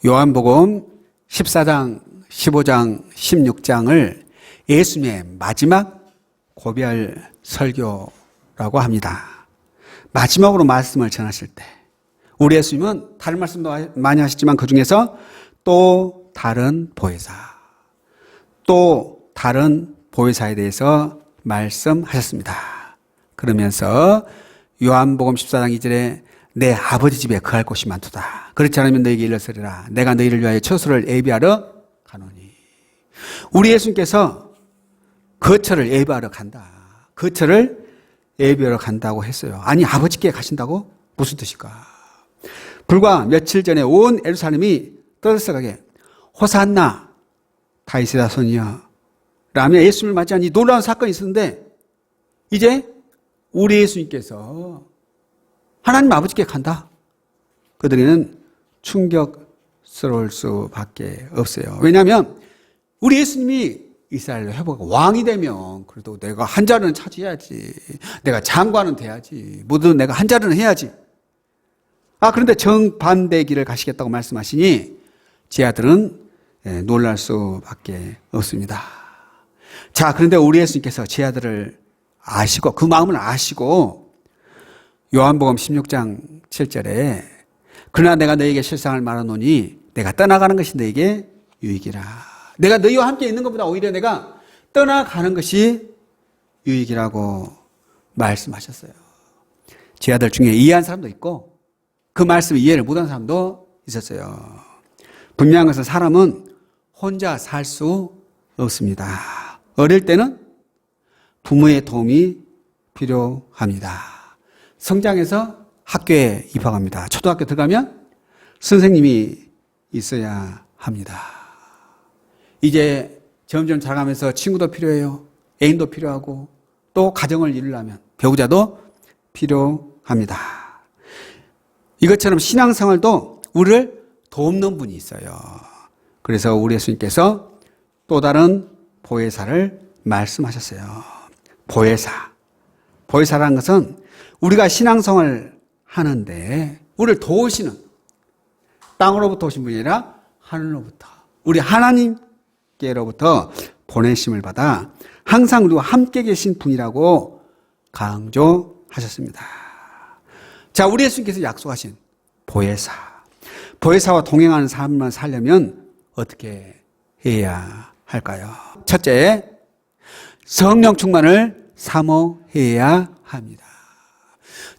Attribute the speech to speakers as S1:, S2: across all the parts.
S1: 요한복음 14장, 15장, 16장을 예수님의 마지막 고별 설교라고 합니다. 마지막으로 말씀을 전하실 때 우리 예수님은 다른 말씀도 많이 하시지만 그중에서 또 다른 보혜사에 대해서 말씀하셨습니다. 그러면서 요한복음 14장 2절에 내 아버지 집에 거할 곳이 많도다. 그렇지 않으면 너에게 일러서리라. 내가 너희를 위하여 처소를 예비하러 가노니. 우리 예수님께서 거처를 예비하러 간다. 거처를 예비하러 간다고 했어요. 아니 아버지께 가신다고? 무슨 뜻일까? 불과 며칠 전에 온 예루살렘이 떠들썩하게 호산나 다윗의 자손이여 라며 예수님을 맞이한 이 놀라운 사건이 있었는데 이제 우리 예수님께서 하나님 아버지께 간다. 그들에게는 충격스러울 수밖에 없어요. 왜냐하면 우리 예수님이 이스라엘로 회복하고 왕이 되면 그래도 내가 한 자리는 차지해야지. 내가 장관은 돼야지. 모두 내가 한 자리는 해야지. 그런데 정반대 길을 가시겠다고 말씀하시니 제 아들은 놀랄 수밖에 없습니다. 자, 그런데 우리 예수님께서 제 아들을 아시고 그 마음을 아시고 요한복음 16장 7절에 그러나 내가 너에게 실상을 말하노니 내가 떠나가는 것이 너에게 유익이라. 내가 너희와 함께 있는 것보다 오히려 내가 떠나가는 것이 유익이라고 말씀하셨어요. 제 아들 중에 이해한 사람도 있고 그 말씀을 이해를 못한 사람도 있었어요. 분명한 것은 사람은 혼자 살 수 없습니다. 어릴 때는 부모의 도움이 필요합니다. 성장해서 학교에 입학합니다. 초등학교 들어가면 선생님이 있어야 합니다. 이제 점점 자라가면서 친구도 필요해요. 애인도 필요하고 또 가정을 이루려면 배우자도 필요합니다. 이것처럼 신앙생활도 우리를 돕는 분이 있어요. 그래서 우리 예수님께서 또 다른 보혜사를 말씀하셨어요. 보혜사라는 것은 우리가 신앙생활을 하는데 우리를 도우시는 땅으로부터 오신 분이 아니라 하늘로부터 우리 하나님께로부터 보내심을 받아 항상 우리와 함께 계신 분이라고 강조하셨습니다. 자, 우리 예수님께서 약속하신 보혜사와 동행하는 삶을 살려면 어떻게 해야 할까요? 첫째, 성령 충만을 사모해야 합니다.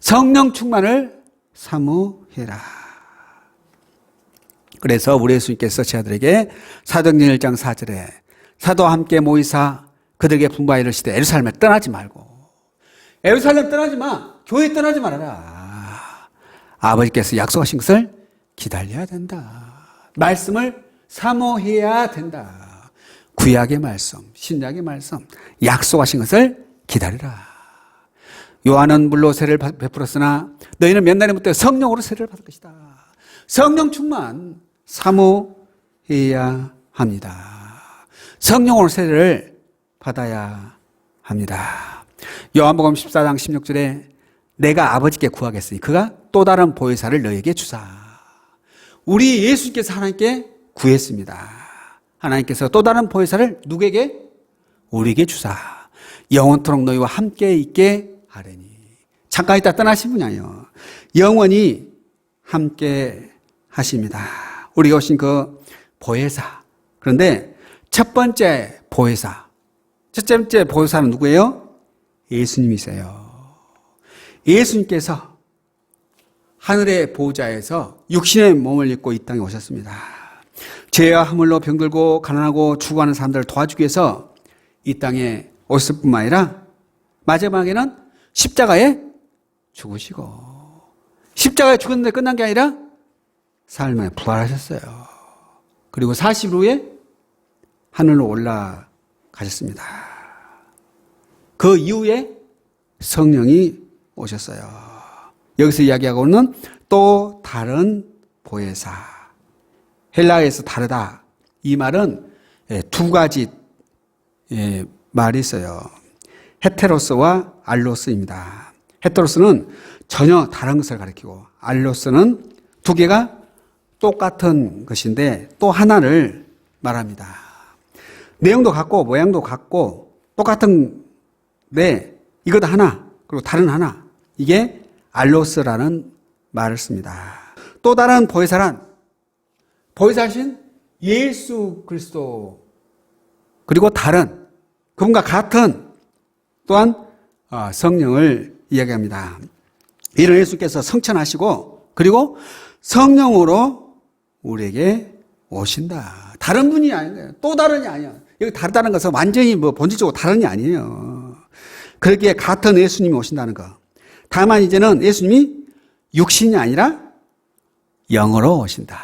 S1: 성령 충만을 사모해라. 그래서 우리 예수님께서 제 아들에게 사도행전 1장 4절에 사도와 함께 모이사 그들에게 분부하여 이르시되 예루살렘을 떠나지 말고 예루살렘 떠나지 마. 교회 떠나지 말아라. 아버지께서 약속하신 것을 기다려야 된다. 말씀을 사모해야 된다. 구약의 말씀, 신약의 말씀, 약속하신 것을 기다리라. 요한은 물로 세례를 베풀었으나 너희는 몇 날에 못해 성령으로 세례를 받을 것이다. 성령 충만 사모해야 합니다. 성령으로 세례를 받아야 합니다. 요한복음 14장 16절에 내가 아버지께 구하겠으니 그가 또 다른 보혜사를 너에게 주사. 우리 예수님께서 하나님께 구했습니다. 하나님께서 또 다른 보혜사를 누구에게? 우리에게 주사. 영원토록 너희와 함께 있게 하려니. 잠깐 있다 떠나신 분이 아니에요. 영원히 함께 하십니다. 우리가 오신 그 보혜사. 그런데 첫 번째 보혜사는 누구예요? 예수님이세요. 예수님께서 하늘의 보호자에서 육신의 몸을 입고 이 땅에 오셨습니다. 죄와 허물로 병들고 가난하고 죽어가는 사람들을 도와주기 위해서 이 땅에 오셨을 뿐만 아니라 마지막에는 십자가에 죽으시고 십자가에 죽었는데 끝난 게 아니라 사흘 만에 부활하셨어요. 그리고 40일 후에 하늘로 올라가셨습니다. 그 이후에 성령이 오셨어요. 여기서 이야기하고 있는 또 다른 보혜사. 헬라어에서 다르다. 이 말은 두 가지 말이 있어요. 헤테로스와 알로스입니다. 헤테로스는 전혀 다른 것을 가리키고 알로스는 두 개가 똑같은 것인데 또 하나를 말합니다. 내용도 같고 모양도 같고 똑같은데 이것 하나 그리고 다른 하나, 이게 알로스라는 말을 씁니다. 또 다른 보혜사란 보혜사신 예수 그리스도, 그리고 다른 그분과 같은 또한 성령을 이야기합니다. 이를 예수께서 성천하시고 그리고 성령으로 우리에게 오신다. 다른 분이 아니에요. 또 다른이 아니야. 여기 다르다는 것은 완전히 본질적으로 다른이 아니에요. 그렇게 같은 예수님이 오신다는 거. 다만 이제는 예수님이 육신이 아니라 영으로 오신다.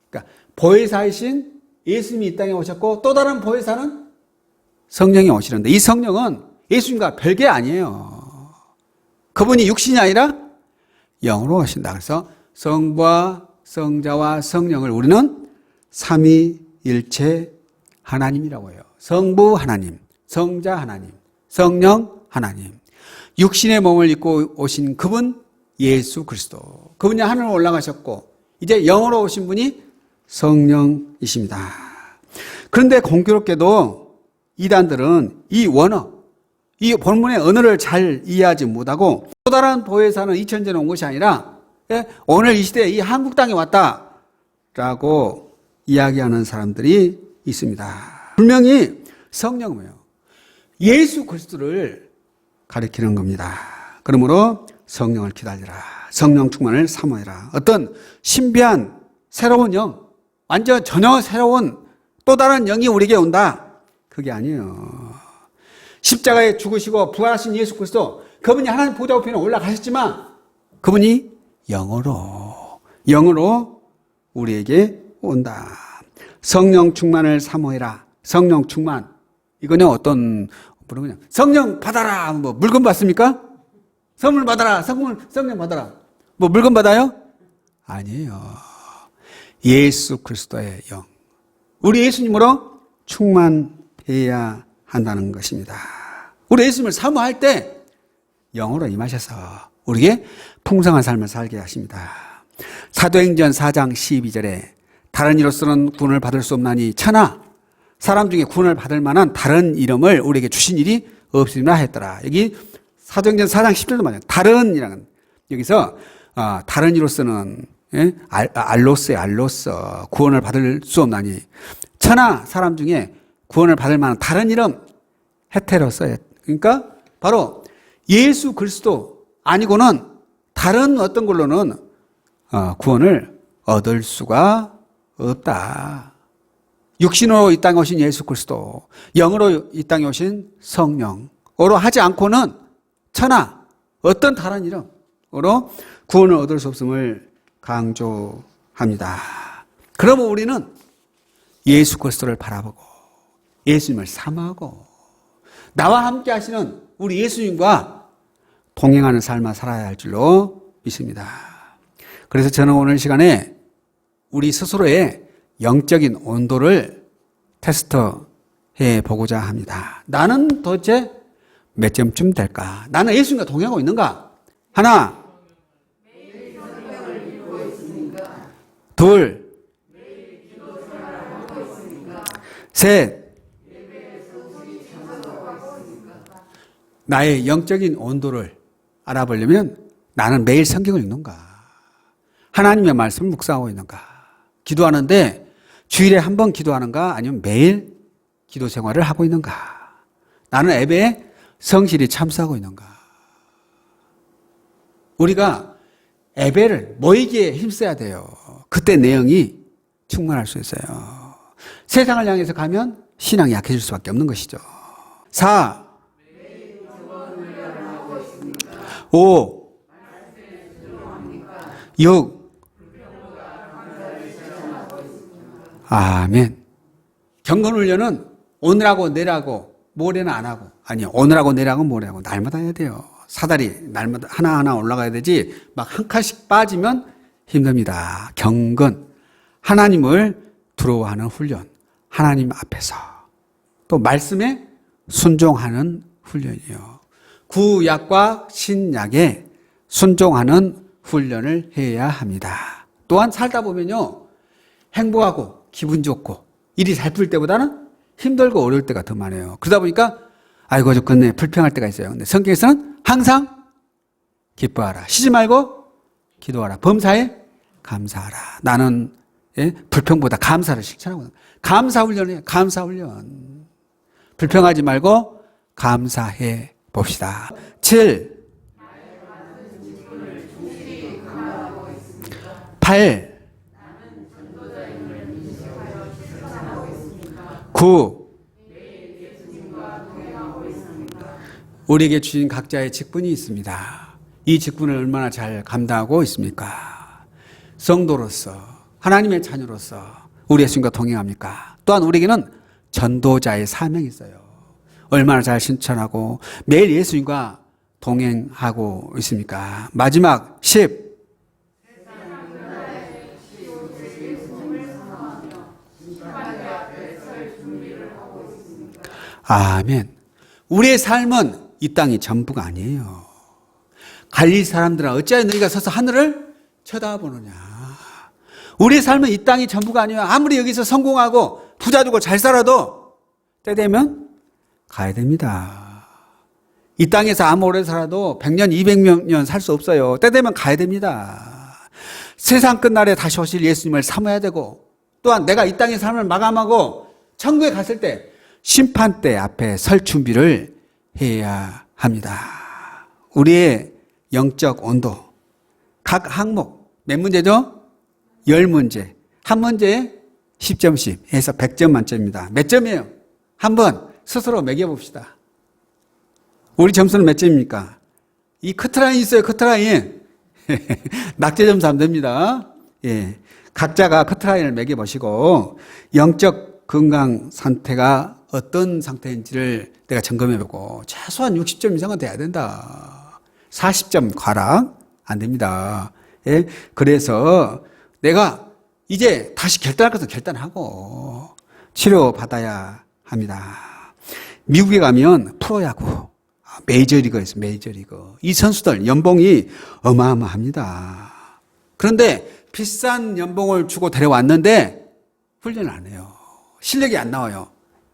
S1: 그러니까 보혜사이신 예수님이 이 땅에 오셨고 또 다른 보혜사는 성령이 오시는데 이 성령은 예수님과 별개 아니에요. 그분이 육신이 아니라 영으로 오신다. 그래서 성부와 성자와 성령을 우리는 삼위일체 하나님이라고 해요. 성부 하나님, 성자 하나님, 성령 하나님. 육신의 몸을 입고 오신 그분 예수 그리스도. 그분이 하늘로 올라가셨고 이제 영으로 오신 분이 성령이십니다. 그런데 공교롭게도 이단들은 이 원어, 이 본문의 언어를 잘 이해하지 못하고 또 다른 보혜사는 2000년에 온 것이 아니라 오늘 이 시대에 이 한국 땅에 왔다라고 이야기하는 사람들이 있습니다. 분명히 성령은 뭐예요? 예수 그리스도를 가리키는 겁니다. 그러므로 성령을 기다리라. 성령 충만을 사모해라. 어떤 신비한 새로운 영, 완전 전혀 새로운 또 다른 영이 우리에게 온다. 그게 아니에요. 십자가에 죽으시고 부활하신 예수 그리스도, 그분이 하나님 보좌 우편에 올라가셨지만 그분이 영으로 우리에게 온다. 성령 충만을 사모해라. 성령 충만. 이거는 어떤 그냥 성령 받아라. 물건 받습니까? 선물 받아라. 성령 받아라. 물건 받아요? 아니에요. 예수 그리스도의 영. 우리 예수님으로 충만해야 한다는 것입니다. 우리 예수님을 사모할 때 영으로 임하셔서 우리에게 풍성한 삶을 살게 하십니다. 사도행전 4장 12절에 다른 이로서는 구원을 받을 수 없나니 천하 사람 중에 구원을 받을 만한 다른 이름을 우리에게 주신 일이 없으리라 했더라. 여기 사도행전 4장 10절도 말이에요. 다른이라는 여기서 다른 이로서는 알로스의 알로스 구원을 받을 수 없나니 천하 사람 중에 구원을 받을 만한 다른 이름 헤테로스. 그러니까 바로 예수 그리스도 아니고는 다른 어떤 걸로는 구원을 얻을 수가 없다. 육신으로 이 땅에 오신 예수 그리스도, 영으로 이 땅에 오신 성령으로 하지 않고는 천하 어떤 다른 이름으로 구원을 얻을 수 없음을 강조합니다. 그러면 우리는 예수 그리스도를 바라보고 예수님을 사모하고 나와 함께 하시는 우리 예수님과 동행하는 삶을 살아야 할 줄로 믿습니다. 그래서 저는 오늘 시간에 우리 스스로의 영적인 온도를 테스트해 보고자 합니다. 나는 도대체 몇 점쯤 될까? 나는 예수님과 동행하고 있는가? 하나, 둘, 셋, 나의 영적인 온도를 알아보려면 나는 매일 성경을 읽는가? 하나님의 말씀을 묵상하고 있는가? 기도하는데 주일에 한 번 기도하는가? 아니면 매일 기도 생활을 하고 있는가? 나는 예배에 성실히 참석하고 있는가? 우리가 예배를 모이기에 힘써야 돼요. 그때 내용이 충만할 수 있어요. 세상을 향해서 가면 신앙이 약해질 수밖에 없는 것이죠. 4, 5, 6, 아멘. 경건훈련은 오늘하고 내일하고 모레는 안 하고, 아니요, 오늘하고 내일하고 모레하고 날마다 해야 돼요. 사다리 날마다 하나하나 올라가야 되지 막 한 칸씩 빠지면 힘듭니다. 경건, 하나님을 두려워하는 훈련, 하나님 앞에서 또 말씀에 순종하는 훈련이에요. 구약과 신약에 순종하는 훈련을 해야 합니다. 또한 살다 보면요, 행복하고 기분 좋고 일이 잘 풀릴 때보다는 힘들고 어려울 때가 더 많아요. 그러다 보니까 아이고 좋겠네 불평할 때가 있어요. 근데 성경에서는 항상 기뻐하라. 쉬지 말고 기도하라. 범사에 감사하라. 나는 불평보다 감사를 실천하고 감사 훈련이에요. 감사 훈련. 불평하지 말고 감사해 봅시다. 7. 8. 9. 우리에게 주신 각자의 직분이 있습니다. 이 직분을 얼마나 잘 감당하고 있습니까? 성도로서, 하나님의 자녀로서 우리 예수님과 동행합니까? 또한 우리에게는 전도자의 사명이 있어요. 얼마나 잘 실천하고 매일 예수님과 동행하고 있습니까? 마지막 10. 아멘. 우리의 삶은 이 땅이 전부가 아니에요. 갈릴 사람들아 어찌하여 너희가 서서 하늘을 쳐다보느냐. 우리의 삶은 이 땅이 전부가 아니에요. 아무리 여기서 성공하고 부자 되고 잘 살아도 때 되면 가야 됩니다. 이 땅에서 아무 오래 살아도 100년, 200년 살 수 없어요. 때 되면 가야 됩니다. 세상 끝날에 다시 오실 예수님을 사모해야 되고 또한 내가 이 땅의 삶을 마감하고 천국에 갔을 때 심판대 앞에 설 준비를 해야 합니다. 우리의 영적 온도 각 항목 몇 문제죠? 10문제. 한 문제에 10점씩 해서 100점 만점입니다. 몇 점이에요? 한번 스스로 매겨봅시다. 우리 점수는 몇 점입니까? 이 커트라인이 있어요. 커트라인. 낙제 점수 안 됩니다. 예. 각자가 커트라인을 매겨보시고 영적 건강 상태가 어떤 상태인지를 내가 점검해보고 최소한 60점 이상은 돼야 된다. 40점 과락 안 됩니다. 예? 그래서 내가 이제 다시 결단할 것은 결단하고 치료받아야 합니다. 미국에 가면 프로야구 메이저리그가 있어요. 메이저리그. 이 선수들 연봉이 어마어마합니다. 그런데 비싼 연봉을 주고 데려왔는데 훈련을 안 해요. 실력이 안 나와요.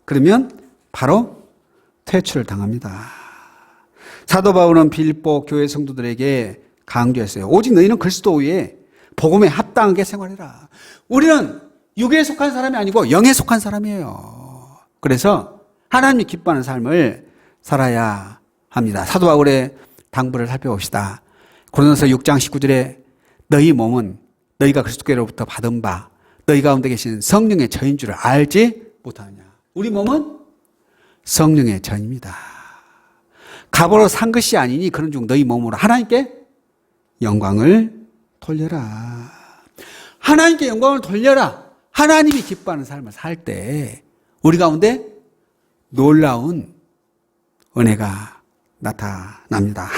S1: 그러면 바로 퇴출을 당합니다. 사도 바울은 빌립보 교회 성도들에게 강조했어요. 오직 너희는 그리스도 위에 복음에 합당하게 생활해라. 우리는 육에 속한 사람이 아니고 영에 속한 사람이에요. 그래서 하나님이 기뻐하는 삶을 살아야 합니다. 사도 바울의 당부를 살펴봅시다. 고린도서 6장 19절에 너희 몸은 너희가 그리스도께로부터 받은 바 너희 가운데 계신 성령의 저인 줄을 알지 못하느냐. 우리 몸은 성령의 전입니다. 값으로 산 것이 아니니 그런 중 너희 몸으로 하나님께 영광을 돌려라. 하나님께 영광을 돌려라. 하나님이 기뻐하는 삶을 살 때 우리 가운데 놀라운 은혜가 나타납니다.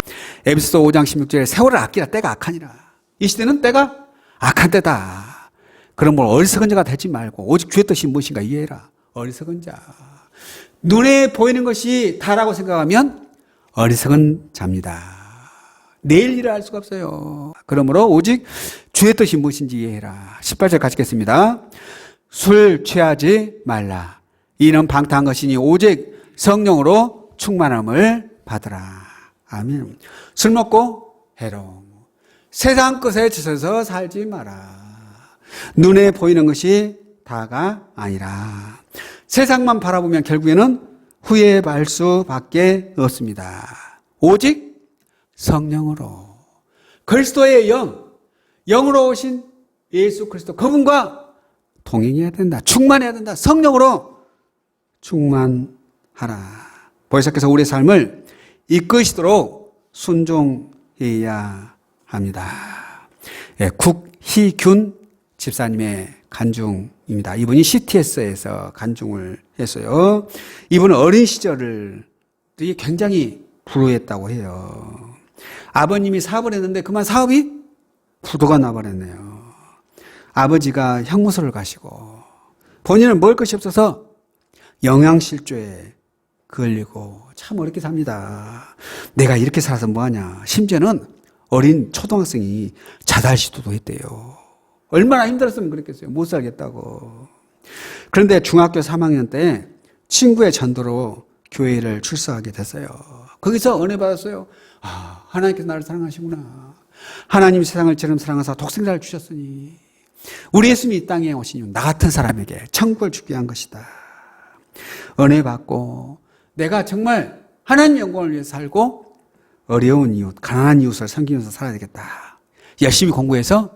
S1: 에베소서 5장 16절에 세월을 아끼라 때가 악하니라. 이 시대는 때가 악한 때다. 그런 걸 어리석은 자가 되지 말고 오직 주의 뜻이 무엇인가 이해해라. 어리석은 자. 눈에 보이는 것이 다라고 생각하면 어리석은 자입니다. 내일 일을 알 수가 없어요. 그러므로 오직 주의 뜻이 무엇인지 이해해라. 18절 같이 읽겠습니다. 술 취하지 말라. 이는 방탕한 것이니 오직 성령으로 충만함을 받으라. 아멘. 술 먹고 해롱. 세상 것에 지쳐서 살지 마라. 눈에 보이는 것이 다가 아니라 세상만 바라보면 결국에는 후회할 수밖에 없습니다. 오직 성령으로 그리스도의 영으로 오신 예수 그리스도 그분과 동행해야 된다. 충만해야 된다. 성령으로 충만하라. 보혜사께서 우리의 삶을 이끄시도록 순종해야 합니다. 예, 국희균 집사님의 간증입니다. 이분이 CTS에서 간증을 했어요. 이분은 어린 시절을 되게 굉장히 불우했다고 해요. 아버님이 사업을 했는데 그만 사업이 부도가 나버렸네요. 아버지가 형무소를 가시고 본인은 먹을 것이 없어서 영양실조에 걸리고 참 어렵게 삽니다. 내가 이렇게 살아서 뭐하냐. 심지어는 어린 초등학생이 자살 시도도 했대요. 얼마나 힘들었으면 그랬겠어요. 못 살겠다고. 그런데 중학교 3학년 때 친구의 전도로 교회를 출석하게 됐어요. 거기서 은혜 받았어요. 아, 하나님께서 나를 사랑하시구나. 하나님이 세상을 처럼 사랑하사 독생자를 주셨으니 우리 예수님이 이 땅에 오신 이유 나 같은 사람에게 천국을 주게 한 것이다. 은혜 받고 내가 정말 하나님 영광을 위해서 살고 어려운 이웃, 가난한 이웃을 섬기면서 살아야 되겠다. 열심히 공부해서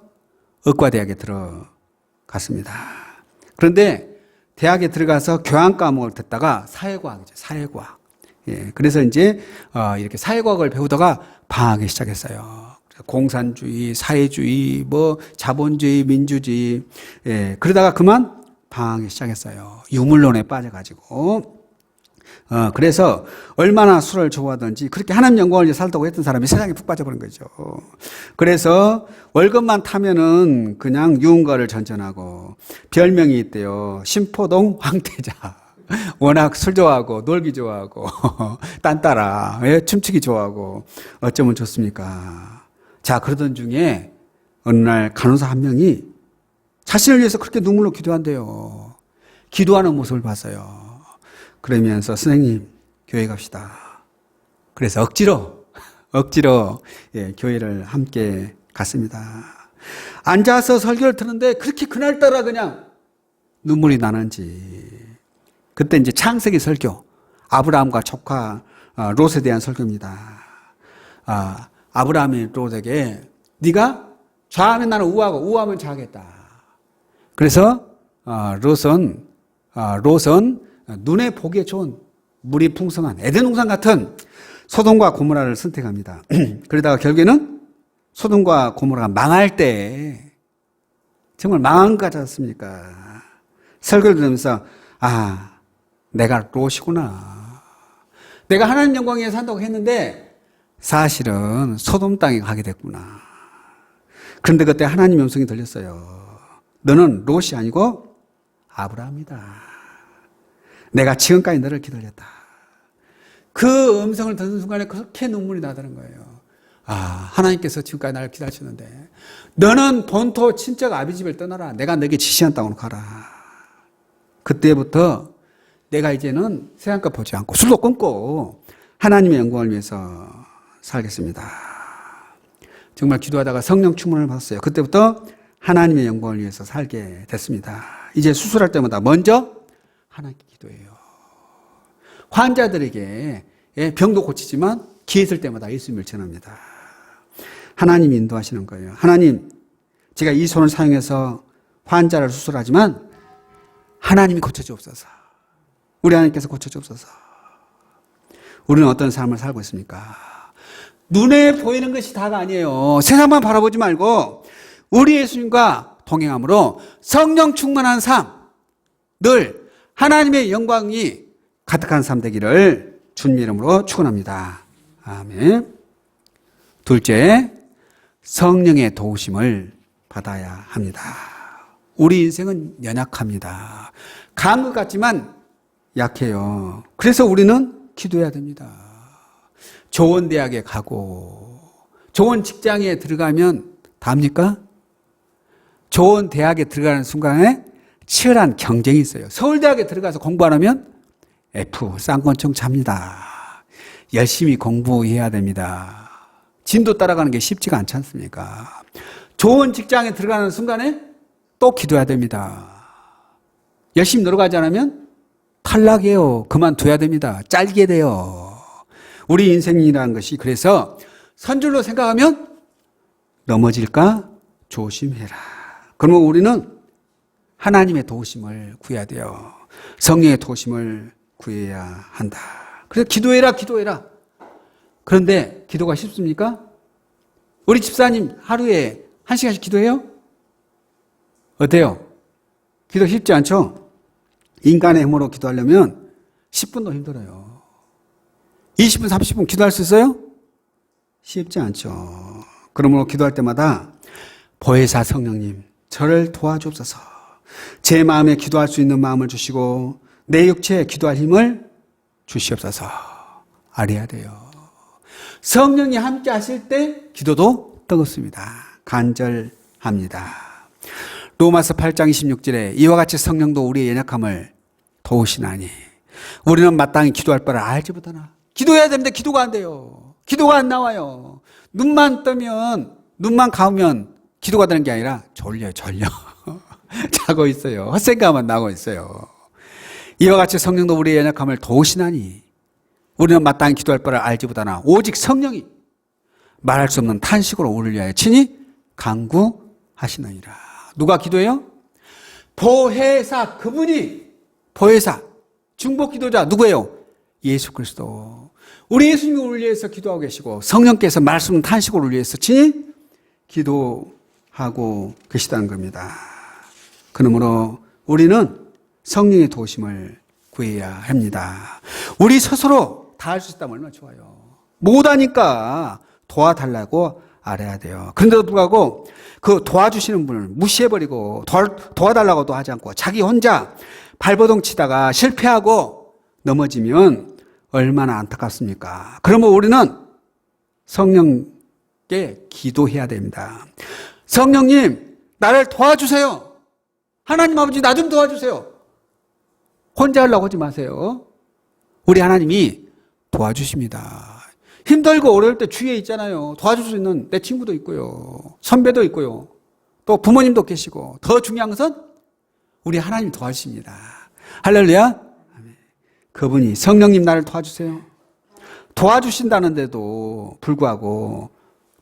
S1: 의과대학에 들어갔습니다. 그런데 대학에 들어가서 교양 과목을 듣다가 사회과학이죠. 사회과학. 예, 그래서 이제 이렇게 사회과학을 배우다가 방학이 시작했어요. 공산주의, 사회주의, 뭐 자본주의, 민주주의. 예, 그러다가 그만 방학이 시작했어요. 유물론에 빠져가지고. 그래서 얼마나 술을 좋아하든지 그렇게 하나님 영광을 위해 살다고 했던 사람이 세상에 푹 빠져버린 거죠. 그래서 월급만 타면은 그냥 유흥가를 전전하고 별명이 있대요. 신포동 황태자. 워낙 술 좋아하고 놀기 좋아하고 딴따라 춤추기 좋아하고 어쩌면 좋습니까? 자, 그러던 중에 어느 날 간호사 한 명이 자신을 위해서 그렇게 눈물로 기도한대요. 기도하는 모습을 봤어요. 그러면서 선생님 교회 갑시다. 그래서 억지로 예, 교회를 함께 갔습니다. 앉아서 설교를 듣는데 그렇게 그날따라 그냥 눈물이 나는지 그때 이제 창세기 설교 아브라함과 조카 롯에 대한 설교입니다. 아브라함이 롯에게 네가 좌하면 나는 우하고 우하면 좌하겠다. 그래서 롯은 눈에 보기에 좋은 물이 풍성한 에덴 동산 같은 소돔과 고모라를 선택합니다. 그러다가 결국에는 소돔과 고모라가 망할 때 정말 망한 것 같지 않습니까? 설교를 들으면서 내가 롯이구나. 내가 하나님 영광 위에 산다고 했는데 사실은 소돔 땅에 가게 됐구나. 그런데 그때 하나님 음성이 들렸어요. 너는 롯이 아니고 아브라함이다. 내가 지금까지 너를 기다렸다. 그 음성을 듣는 순간에 그렇게 눈물이 나더는 거예요. 하나님께서 지금까지 나를 기다리셨는데 너는 본토 친척 아비 집을 떠나라. 내가 너에게 지시한 땅으로 가라. 그때부터 내가 이제는 세상 것 보지 않고 술도 끊고 하나님의 영광을 위해서 살겠습니다. 정말 기도하다가 성령 충만을 받았어요. 그때부터 하나님의 영광을 위해서 살게 됐습니다. 이제 수술할 때마다 먼저 하나님께 기도해요. 환자들에게 병도 고치지만 기회 있을 때마다 예수님을 전합니다. 하나님이 인도하시는 거예요. 하나님, 제가 이 손을 사용해서 환자를 수술하지만 하나님이 고쳐주옵소서. 우리 하나님께서 고쳐주옵소서. 우리는 어떤 삶을 살고 있습니까? 눈에 보이는 것이 다가 아니에요. 세상만 바라보지 말고 우리 예수님과 동행함으로 성령 충만한 삶, 늘 하나님의 영광이 가득한 삶 되기를 주님 이름으로 축원합니다. 아멘. 둘째, 성령의 도우심을 받아야 합니다. 우리 인생은 연약합니다. 강한 것 같지만 약해요. 그래서 우리는 기도해야 됩니다. 좋은 대학에 가고 좋은 직장에 들어가면 답니까? 좋은 대학에 들어가는 순간에 치열한 경쟁이 있어요. 서울대학에 들어가서 공부 안 하면 F, 쌍권총 잡니다. 열심히 공부해야 됩니다. 진도 따라가는 게 쉽지가 않지 않습니까? 좋은 직장에 들어가는 순간에 또 기도해야 됩니다. 열심히 들어가지 않으면 탈락해요. 그만둬야 됩니다. 잘게 돼요. 우리 인생이라는 것이 그래서 선줄로 생각하면 넘어질까 조심해라. 그러면 우리는 하나님의 도우심을 구해야 돼요. 성령의 도우심을 구해야 한다. 그래서 기도해라. 그런데 기도가 쉽습니까? 우리 집사님 하루에 1시간씩 기도해요? 어때요? 기도 쉽지 않죠? 인간의 힘으로 기도하려면 10분도 힘들어요. 20분, 30분 기도할 수 있어요? 쉽지 않죠. 그러므로 기도할 때마다 보혜사 성령님, 저를 도와주옵소서. 제 마음에 기도할 수 있는 마음을 주시고 내 육체에 기도할 힘을 주시옵소서. 알아야 돼요. 성령이 함께 하실 때 기도도 뜨겁습니다. 간절합니다. 로마서 8장 26절에 이와 같이 성령도 우리의 연약함을 도우시나니 우리는 마땅히 기도할 바를 알지 못하나. 기도해야 되는데 기도가 안 돼요. 기도가 안 나와요. 눈만 뜨면, 눈만 감으면 기도가 되는 게 아니라 졸려. 자고 있어요. 헛생각만 나고 있어요. 이와 같이 성령도 우리의 연약함을 도우시나니 우리는 마땅히 기도할 바를 알지 못하나 오직 성령이 말할 수 없는 탄식으로 우리를 위하여 친히 간구하시느니라. 누가 기도해요? 보혜사, 그분이 보혜사, 중보 기도자 누구예요? 예수 그리스도. 우리 예수님이 우리를 위해서 기도하고 계시고 성령께서 말씀 없는 탄식으로 우리를 위해서 친히 기도하고 계시다는 겁니다. 그러므로 우리는 성령의 도우심을 구해야 합니다. 우리 스스로 다 할 수 있다면 얼마나 좋아요. 못하니까 도와달라고 알아야 돼요. 그런데도 불구하고 그 도와주시는 분을 무시해버리고 도와달라고도 하지 않고 자기 혼자 발버둥 치다가 실패하고 넘어지면 얼마나 안타깝습니까? 그러면 우리는 성령께 기도해야 됩니다. 성령님, 나를 도와주세요. 하나님 아버지, 나 좀 도와주세요. 혼자 하려고 하지 마세요. 우리 하나님이 도와주십니다. 힘들고 어려울 때 주위에 있잖아요. 도와줄 수 있는 내 친구도 있고요. 선배도 있고요. 또 부모님도 계시고 더 중요한 것은 우리 하나님 도와주십니다. 할렐루야. 그분이 성령님 나를 도와주세요. 도와주신다는데도 불구하고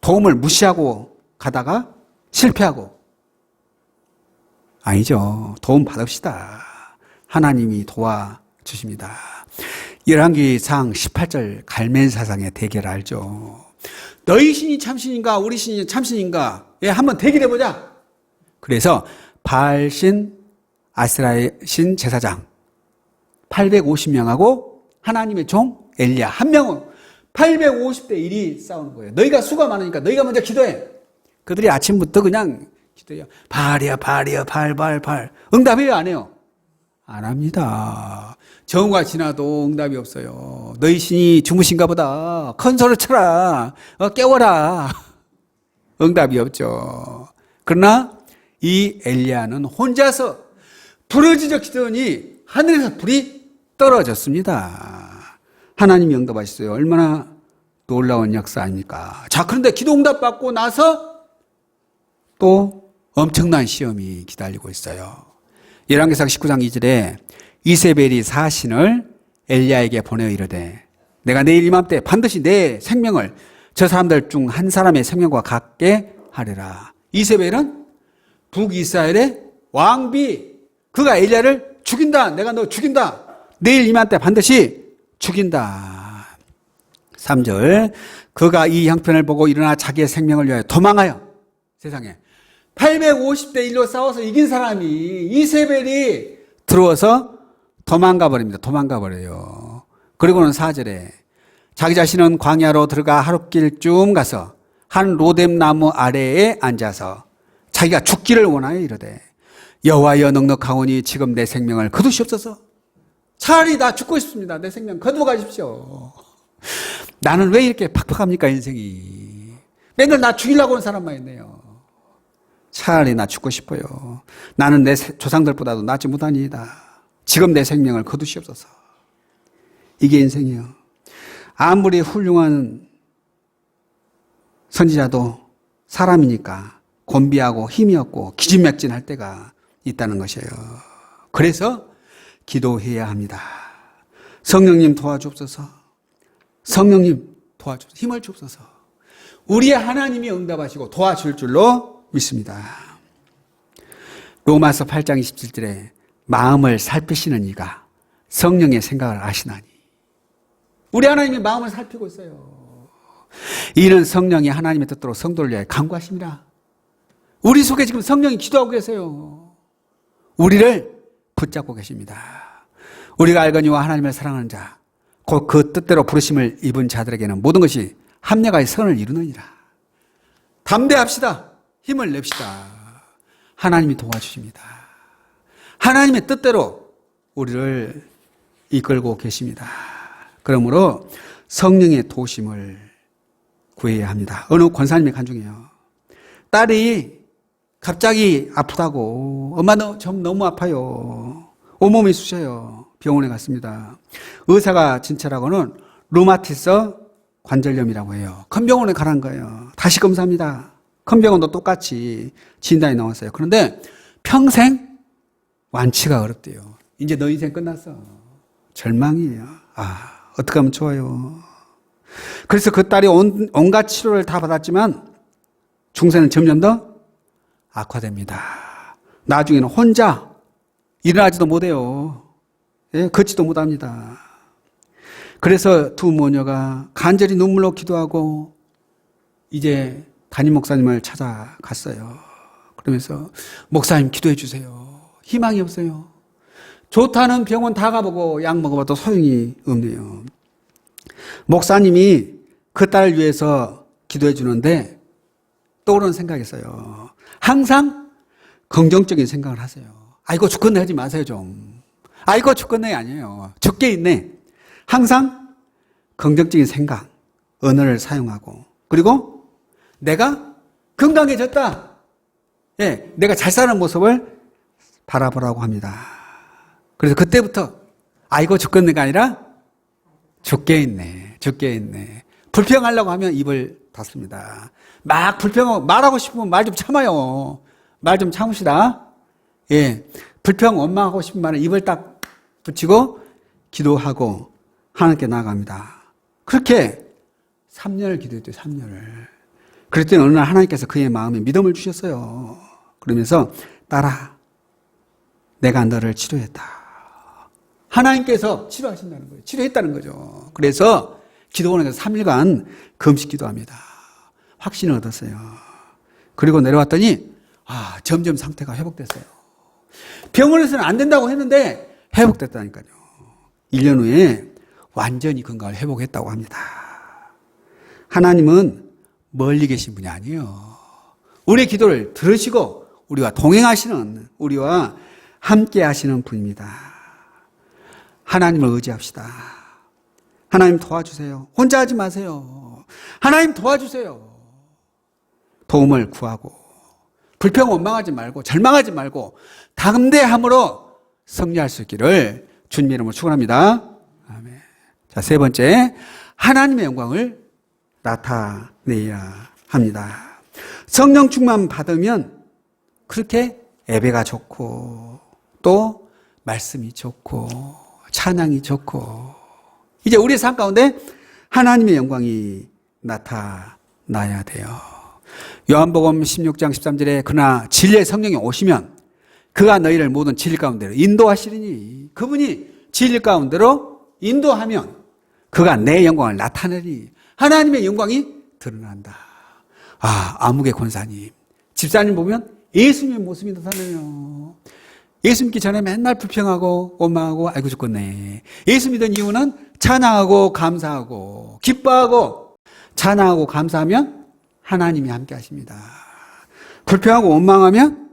S1: 도움을 무시하고 가다가 실패하고 아니죠. 도움 받읍시다. 하나님이 도와주십니다. 열왕기상 18절 갈멜사상의 대결 알죠? 너희 신이 참신인가 우리 신이 참신인가 한번 대결해보자. 그래서 바알신 아스라의 신 제사장 850명하고 하나님의 종 엘리야 한 명은 850대 1이 싸우는 거예요. 너희가 수가 많으니까 너희가 먼저 기도해. 그들이 아침부터 그냥 기도해요. 바알이야 발. 응답해요 안 해요? 안 합니다. 정오가 지나도 응답이 없어요. 너희 신이 주무신가 보다. 큰 소리 쳐라. 깨워라. 응답이 없죠. 그러나 이 엘리야는 혼자서 부르짖어 기도하니 하늘에서 불이 떨어졌습니다. 하나님이 응답하셨어요. 얼마나 놀라운 역사 아닙니까? 자, 그런데 기도 응답 받고 나서 또 엄청난 시험이 기다리고 있어요. 열왕기상 19장 2절에 이세벨이 사신을 엘리야에게 보내어 이르되 내가 내일 이맘때 반드시 내 생명을 저 사람들 중 한 사람의 생명과 같게 하리라. 이세벨은 북이스라엘의 왕비, 그가 엘리야를 죽인다. 내가 너 죽인다. 내일 이맘때 반드시 죽인다. 3절 그가 이 형편을 보고 일어나 자기의 생명을 위하여 도망하여 세상에 850대 1로 싸워서 이긴 사람이 이세벨이 들어와서 도망가 버립니다. 도망가 버려요. 그리고는 4절에 자기 자신은 광야로 들어가 하룻길쯤 가서 한 로뎀 나무 아래에 앉아서 자기가 죽기를 원하여 이르되 여호와여 넉넉하오니 지금 내 생명을 거두시옵소서. 차라리 나 죽고 싶습니다. 내 생명 거두어 가십시오. 나는 왜 이렇게 팍팍합니까 인생이. 맨날 나 죽이려고 하는 사람만 있네요. 차라리 나 죽고 싶어요. 나는 내 조상들보다도 낫지 못하니이다. 지금 내 생명을 거두시옵소서. 이게 인생이에요. 아무리 훌륭한 선지자도 사람이니까 곤비하고 힘이 없고 기진맥진할 때가 있다는 것이에요. 그래서 기도해야 합니다. 성령님 도와주옵소서. 성령님 도와주옵소서. 힘을 주옵소서. 우리의 하나님이 응답하시고 도와줄 줄로 믿습니다. 로마서 8장 27절에 마음을 살피시는 이가 성령의 생각을 아시나니. 우리 하나님이 마음을 살피고 있어요. 이는 성령이 하나님의 뜻대로 성도를 위하여 간구하십니다. 우리 속에 지금 성령이 기도하고 계세요. 우리를 붙잡고 계십니다. 우리가 알거니와 하나님을 사랑하는 자, 곧 그 뜻대로 부르심을 입은 자들에게는 모든 것이 합력하여 선을 이루느니라. 담대합시다. 힘을 냅시다. 하나님이 도와주십니다. 하나님의 뜻대로 우리를 이끌고 계십니다. 그러므로 성령의 도우심을 구해야 합니다. 어느 권사님의 간증이에요. 딸이 갑자기 아프다고. 엄마 좀 너무 아파요. 온몸이 쑤셔요. 병원에 갔습니다. 의사가 진찰하고는 루마티스 관절염이라고 해요. 큰 병원에 가라는 거예요. 다시 검사합니다. 큰 병원도 똑같이 진단이 나왔어요. 그런데 평생 완치가 어렵대요. 이제 너 인생 끝났어. 절망이에요. 어떻게 하면 좋아요. 그래서 그 딸이 온갖 치료를 다 받았지만 중세는 점점 더 악화됩니다. 나중에는 혼자 일어나지도 못해요. 예, 걷지도 못합니다. 그래서 두 모녀가 간절히 눈물로 기도하고 이제 담임 목사님을 찾아갔어요. 그러면서 목사님 기도해 주세요. 희망이 없어요. 좋다는 병원 다 가보고 약 먹어봐도 소용이 없네요. 목사님이 그 딸을 위해서 기도해 주는데 떠오르는 생각이 있어요. 항상 긍정적인 생각을 하세요. 아이고 죽겠네 하지 마세요 좀. 아이고 죽겠네 아니에요. 죽게 있네. 항상 긍정적인 생각, 언어를 사용하고 그리고 내가 건강해졌다. 예, 내가 잘 사는 모습을 바라보라고 합니다. 그래서 그때부터 아이고 죽겠네가 아니라 죽게 있네. 죽게 있네. 불평하려고 하면 입을 닫습니다. 막 불평하고 말하고 싶으면 말 좀 참아요. 말 좀 참으시다. 예. 불평 원망하고 싶은 말은 입을 딱 붙이고 기도하고 하나님께 나아갑니다. 그렇게 3년을 기도했대요. 3년을. 그랬더니 어느 날 하나님께서 그의 마음에 믿음을 주셨어요. 그러면서 딸아 내가 너를 치료했다. 하나님께서 치료하신다는 거예요. 치료했다는 거죠. 그래서 기도원에서 3일간 금식 기도합니다. 확신을 얻었어요. 그리고 내려왔더니 점점 상태가 회복됐어요. 병원에서는 안 된다고 했는데 회복됐다니까요. 1년 후에 완전히 건강을 회복했다고 합니다. 하나님은 멀리 계신 분이 아니에요. 우리의 기도를 들으시고 우리와 동행하시는, 우리와 함께 하시는 분입니다. 하나님을 의지합시다. 하나님 도와주세요. 혼자 하지 마세요. 하나님 도와주세요. 도움을 구하고 불평 원망하지 말고 절망하지 말고 담대함으로 승리할 수 있기를 주님 이름으로 축원합니다. 아멘. 자, 세 번째, 하나님의 영광을 나타내야 합니다. 성령 충만 받으면 그렇게 예배가 좋고 또 말씀이 좋고 찬양이 좋고 이제 우리의 삶 가운데 하나님의 영광이 나타나야 돼요. 요한복음 16장 13절에 그러나 진리의 성령이 오시면 그가 너희를 모든 진리 가운데로 인도하시리니 그분이 진리 가운데로 인도하면 그가 내 영광을 나타내리. 하나님의 영광이 드러난다. 아무개 권사님, 집사님 보면 예수님의 모습이 나타나요. 예수 믿기 전에 맨날 불평하고 원망하고 아이고 죽겠네. 예수 믿은 이유는 찬양하고 감사하고 기뻐하고 찬양하고 감사하면 하나님이 함께 하십니다. 불평하고 원망하면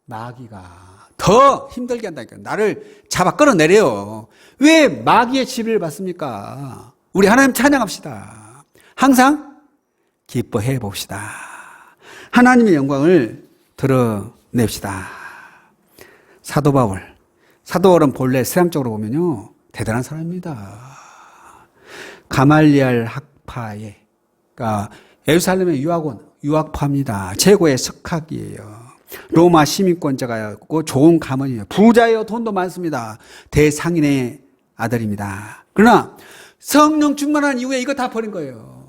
S1: 마귀가 더 힘들게 한다니까요. 나를 잡아 끌어내려요. 왜 마귀의 지배를 받습니까? 우리 하나님 찬양합시다. 항상 기뻐해 봅시다. 하나님의 영광을 드러냅시다. 사도 바울은 본래 세상적으로 보면요 대단한 사람입니다. 가말리엘 학파에, 그러니까 예루살렘의 유학파입니다. 최고의 석학이에요. 로마 시민권자가였고 좋은 가문이에요. 부자예요. 돈도 많습니다. 대상인의 아들입니다. 그러나 성령 충만한 이후에 이거 다 버린 거예요.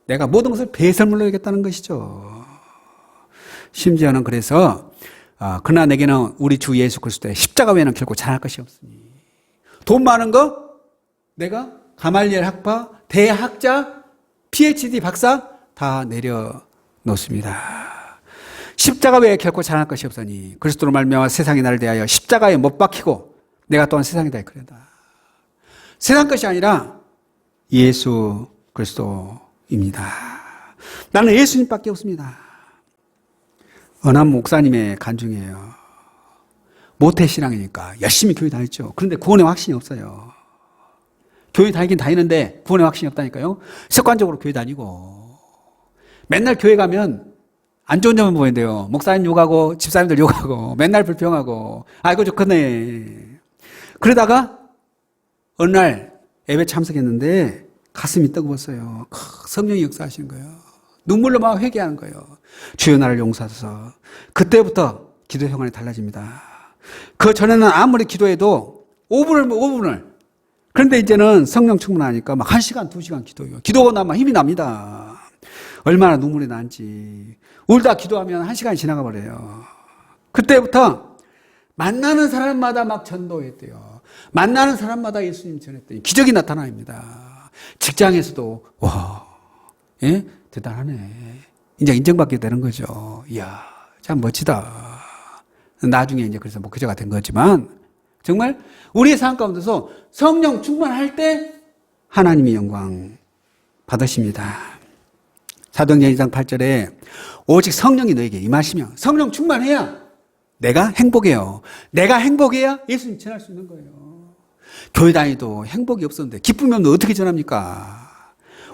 S1: 내가 모든 것을 배설물로 여겼다는 것이죠. 심지어는 그래서 그러나 내게는 우리 주 예수 그리스도의 십자가 외에는 결코 잘할 것이 없으니 돈 많은 거 내가 가말리엘 학파 대학자 PhD 박사 다 내려놓습니다. 십자가 외에 결코 잘할 것이 없으니 그리스도로 말미암아 세상이 나를 대하여 십자가에 못 박히고 내가 또한 세상에 대하여 그러다. 세상 것이 아니라 예수 그리스도입니다. 나는 예수님밖에 없습니다. 은한 목사님의 간증이에요. 모태신앙이니까 열심히 교회 다녔죠. 그런데 구원의 확신이 없어요. 교회 다니긴 다니는데 구원의 확신이 없다니까요. 습관적으로 교회 다니고 맨날 교회 가면 안 좋은 점은 보이는데요. 목사님 욕하고 집사님들 욕하고 맨날 불평하고 아이고 좋겠네. 그러다가 어느 날 예배 참석했는데 가슴이 뜨거웠어요. 성령이 역사하시는 거예요. 눈물로 막 회개하는 거예요. 주여 나를 용서하소서. 그때부터 기도 형안이 달라집니다. 그 전에는 아무리 기도해도 5분을 그런데 이제는 성령 충만하니까 막 1시간, 2시간 기도해요. 기도가 나면 힘이 납니다. 얼마나 눈물이 난지. 울다 기도하면 1시간이 지나가 버려요. 그때부터 만나는 사람마다 막 전도했대요. 만나는 사람마다 예수님 전했더니 기적이 나타납니다. 직장에서도 와, 예? 대단하네. 이제 인정받게 되는 거죠. 이야, 참 멋지다. 나중에 이제 그래서 목회자가 된 거지만 정말 우리의 삶 가운데서 성령 충만할 때 하나님의 영광 받으십니다. 사도행전 2장 8절에 오직 성령이 너에게 임하시며 성령 충만해야 내가 행복해요. 내가 행복해야 예수님 전할 수 있는 거예요. 교회 다니도 행복이 없었는데 기쁨이 없는데 어떻게 전합니까?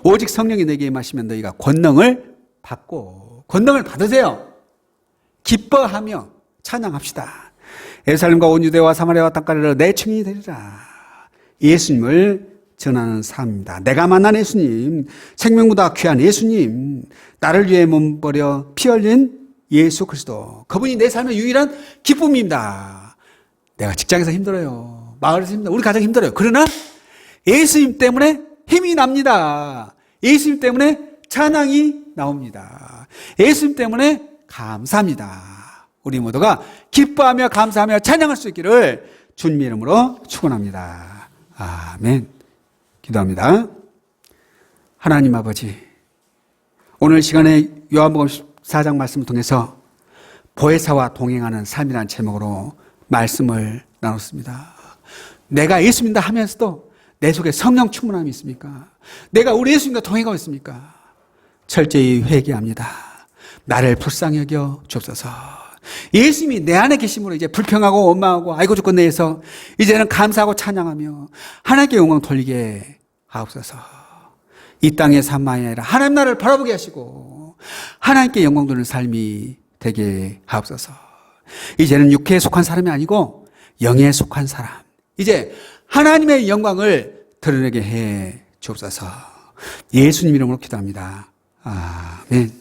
S1: 오직 성령이 내게 임하시면 너희가 권능을 받고 권능을 받으세요. 기뻐하며 찬양합시다. 예루살렘과 온 유대와 사마리아와 땅까지를 내 증인이 되리라. 예수님을 전하는 삶입니다. 내가 만난 예수님, 생명보다 귀한 예수님, 나를 위해 몸버려 피 흘린 예수 그리스도. 그분이 내 삶의 유일한 기쁨입니다. 내가 직장에서 힘들어요. 마을에서 힘들어요. 우리 가정 힘들어요. 그러나 예수님 때문에 힘이 납니다. 예수님 때문에 찬양이 나옵니다. 예수님 때문에 감사합니다. 우리 모두가 기뻐하며 감사하며 찬양할 수 있기를 주님의 이름으로 축원합니다. 아멘. 기도합니다. 하나님 아버지, 오늘 시간에 요한복음 14장 말씀을 통해서 보혜사와 동행하는 삶이라는 제목으로 말씀을 나눴습니다. 내가 예수 믿는다 하면서도 내 속에 성령 충만함이 있습니까? 내가 우리 예수님과 동행하고 있습니까? 철저히 회개합니다. 나를 불쌍히 여겨 주옵소서. 예수님이 내 안에 계심으로 이제 불평하고 원망하고 아이고 죽겠네 해서 이제는 감사하고 찬양하며 하나님께 영광 돌리게 하옵소서. 이 땅의 삶만이 아니라 하나님 나라를 바라보게 하시고 하나님께 영광 돌리는 삶이 되게 하옵소서. 이제는 육체에 속한 사람이 아니고 영에 속한 사람, 이제 하나님의 영광을 드러내게 해 주옵소서. 예수님 이름으로 기도합니다. 아멘.